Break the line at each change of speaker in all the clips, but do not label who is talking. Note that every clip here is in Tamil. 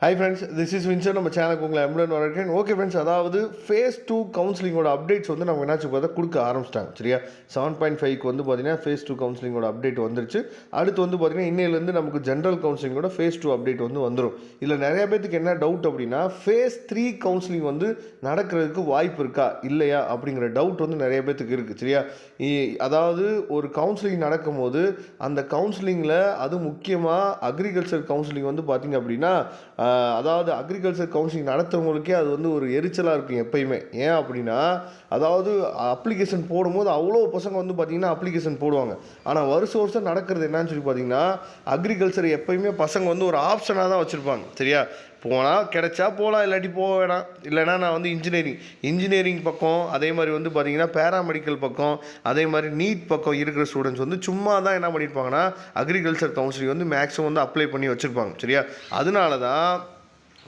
Hi friends, this is Windsor. நம்ம சேனலுக்கு உங்களை எம்ப்ளான் வரேன். ஓகே ஃப்ரெண்ட்ஸ், அதாவது ஃபேஸ் 2 கவுன்சிலிங்கோட அப்டேட்ஸ் வந்து நம்ம என்னாச்சு பார்த்தா கொடுக்க ஆரம்பிச்சிட்டாங்க. சரியா, 7.5க்கு வந்து பார்த்தீங்கன்னா ஃபேஸ் 2 கவுன்சிலிங்கோட அப்டேட் வந்துருச்சு. அடுத்து வந்து பார்த்தீங்கன்னா இன்னையிலேருந்து நமக்கு ஜென்ரல் கவுன்சிலிங்கோட ஃபேஸ் 2 அப்டேட் வந்து வந்துடும். இதில் நிறைய பேருக்கு என்ன டவுட் அப்படின்னா, ஃபேஸ் 3 கவுன்சிலிங் வந்து நடக்கிறதுக்கு வாய்ப்பு இருக்கா இல்லையா அப்படிங்கிற டவுட் வந்து நிறைய பேருக்கு இருக்குது. சரியா, அதாவது ஒரு கவுன்சிலிங் நடக்கும்போது அந்த கவுன்சிலிங்கில் அது முக்கியமாக அக்ரிகல்ச்சர் கவுன்சிலிங் வந்து பார்த்திங்க அப்படின்னா, அதாவது அக்ரிகல்ச்சர் கவுன்சிலிங் நடத்துகிறவங்களுக்கே அது வந்து ஒரு எரிச்சலாக இருக்கும் எப்பயுமே. ஏன் அப்படின்னா, அதாவது அப்ளிகேஷன் போடும்போது அவ்வளோ பசங்க வந்து பார்த்திங்கன்னா அப்ளிகேஷன் போடுவாங்க. ஆனால் வருஷம் நடக்கிறது என்னன்னு சொல்லி பார்த்திங்கன்னா, அக்ரிகல்ச்சர் எப்பயுமே பசங்க வந்து ஒரு ஆப்ஷனாக தான் வச்சுருப்பாங்க. சரியா, போனால் கிடைச்சா போகலாம், இல்லாட்டி போக வேணாம். இல்லைனா நான் வந்து இன்ஜினியரிங் பக்கம், அதே மாதிரி வந்து பார்த்திங்கன்னா பேராமெடிக்கல் பக்கம், அதே மாதிரி நீட் பக்கம் இருக்கிற ஸ்டூடெண்ட்ஸ் வந்து சும்மா தான் என்ன பண்ணியிருப்பாங்கன்னா அக்ரிகல்ச்சர் கவுன்சிலிங் வந்து மேக்ஸிமம் வந்து அப்ளை பண்ணி வச்சுருப்பாங்க. சரியா, அதனால தான்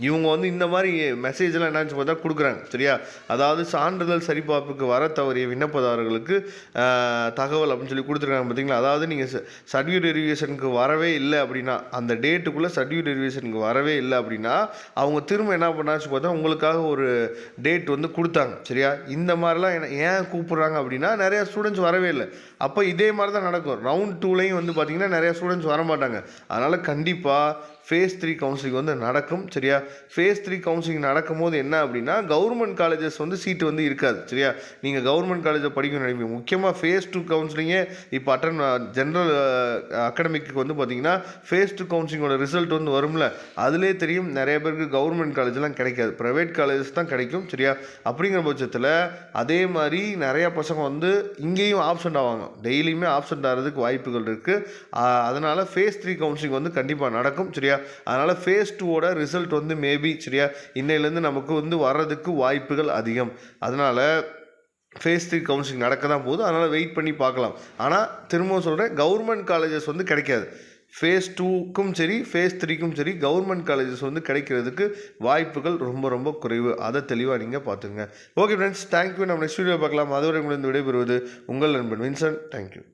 இவங்க வந்து இந்த மாதிரி மெசேஜெல்லாம் என்னாச்சு பார்த்தா கொடுக்குறாங்க. சரியா, அதாவது சான்றிதழ் சரிபார்ப்புக்கு வர தவறிய விண்ணப்பதாரர்களுக்கு தகவல் அப்படின்னு சொல்லி கொடுத்துருக்காங்க. பார்த்தீங்களா, அதாவது நீங்கள் சர்டிஃபிகேட் வெரிஃபிகேஷனுக்கு வரவே இல்லை அப்படின்னா, அந்த டேட்டுக்குள்ளே சர்டிஃபிகேட் வெரிஃபிகேஷனுக்கு வரவே இல்லை அப்படின்னா அவங்க திரும்ப என்ன பண்ணாச்சு பார்த்தா உங்களுக்காக ஒரு டேட் வந்து கொடுத்தாங்க. சரியா, இந்த மாதிரிலாம் ஏன் கூப்பிட்றாங்க அப்படின்னா, நிறையா ஸ்டூடெண்ட்ஸ் வரவே இல்லை. அப்போ இதே மாதிரி தான் நடக்கும். ரவுண்ட் 2லையும் வந்து பார்த்திங்கன்னா நிறையா ஸ்டூடெண்ட்ஸ் வரமாட்டாங்க. அதனால் கண்டிப்பாக ஃபேஸ் 3 கவுன்சிலிங் வந்து நடக்கும். சரியா, ஃபேஸ் 3 கவுன்சிலிங் நடக்கும் போது என்ன அப்படின்னா, கவர்மெண்ட் காலேஜஸ் வந்து சீட்டு வந்து இருக்காது. சரியா, நீங்கள் கவர்மெண்ட் காலேஜை படிக்கணும் நினைப்பீங்க. முக்கியமாக ஃபேஸ் 2 கவுன்சிலிங்கே இப்போ ஜென்ரல் அகாடமிக்கு வந்து பார்த்தீங்கன்னா ஃபேஸ் 2 கவுன்சிலிங்கோட ரிசல்ட் வந்து வரும்ல, அதிலே தெரியும் நிறைய பேருக்கு கவர்மெண்ட் காலேஜெலாம் கிடைக்காது, ப்ரைவேட் காலேஜஸ் தான் கிடைக்கும். சரியா, அப்படிங்கிற பட்சத்தில் அதே மாதிரி நிறையா பசங்க வந்து இங்கேயும் ஆப்சண்ட் ஆவாங்க. டெய்லியுமே ஆப்சண்ட் ஆகிறதுக்கு வாய்ப்புகள் இருக்குது. அதனால் ஃபேஸ் 3 கவுன்சிலிங் வந்து கண்டிப்பாக நடக்கும். சரியா, அதனால் ஃபேஸ் 2வோட ரிசல்ட் வந்து மேபி சரியா இன்னையிலேருந்து நமக்கு வந்து வர்றதுக்கு வாய்ப்புகள் அதிகம். அதனால் ஃபேஸ் 3 கவுன்சிலிங் நடக்க தான் போகுது. அதனால் வெயிட் பண்ணி பார்க்கலாம். ஆனால் திரும்பவும் சொல்கிறேன், கவர்மெண்ட் காலேஜஸ் வந்து கிடைக்காது. ஃபேஸ் 2க்கும் சரி ஃபேஸ் 3க்கும் சரி கவர்மெண்ட் காலேஜஸ் வந்து கிடைக்கிறதுக்கு வாய்ப்புகள் ரொம்ப ரொம்ப குறைவு. அதை தெளிவாக நீங்கள் பார்த்துங்க. Okay friends, thank you. நம்ம நெக்ஸ்ட் வீடியோ பார்க்கலாம். அதுவரை உங்களிருந்து விடைபெறுவது உங்கள் நண்பன் வின்சென்ட். தேங்க்யூ.